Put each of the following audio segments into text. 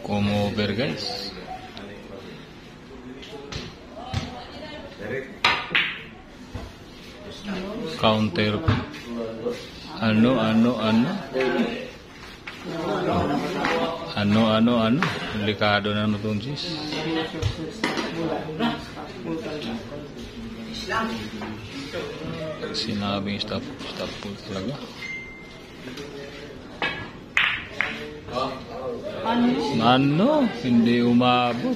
Come over guys. Counter. Ano. Delikado na naman itong sis. Sinabing stop po talaga. Ano? Hindi umabot.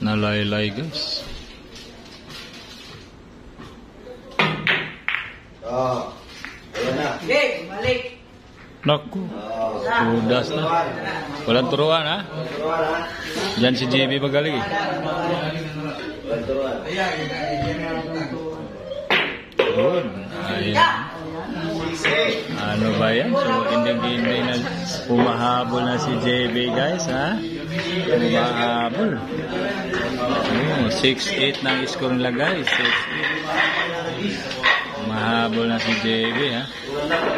Nalaylay guys. Ayan na. Balik. Naku. Sudas na. Walang turuan ha? Diyan si JB magaling eh. Walang turuan. Good. Ayan. Ano ba yan? So, hindi na pumahabol na si JB guys ha? Pumahabol. 6-8 na ang score nila guys. 6-8. Mahabol na si JB ha.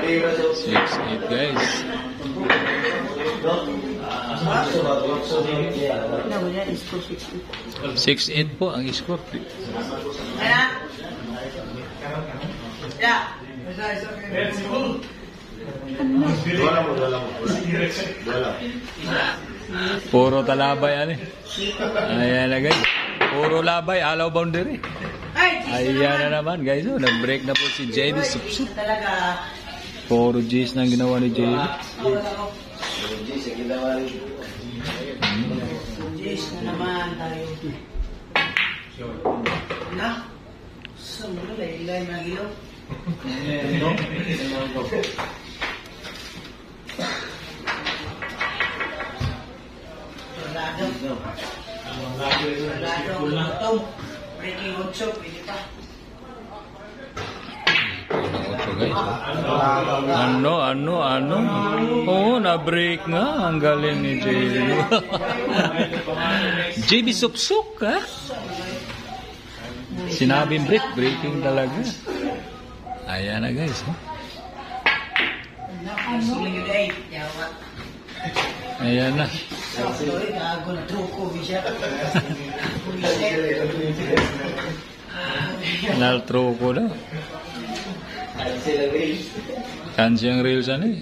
6-8 guys. 6-8 po ang score. Puro talabay yan eh. Ayan na guys. Puro labay, alaw boundary. Ayan na naman guys. Oh, nag-break na po si JB. Puro G's na ginawa ni JB. G's na naman tayo. Na? Sumula, laylay na gilo. Breaking 8, pwede pa. Ano? Oo, na-break nga. Ang galing ni JB. JB Supsuk, ha? Sinabing breaking talaga. Ayan na guys, ha? Ayan na. Nal-truko daw. Kansi ang reels ano eh.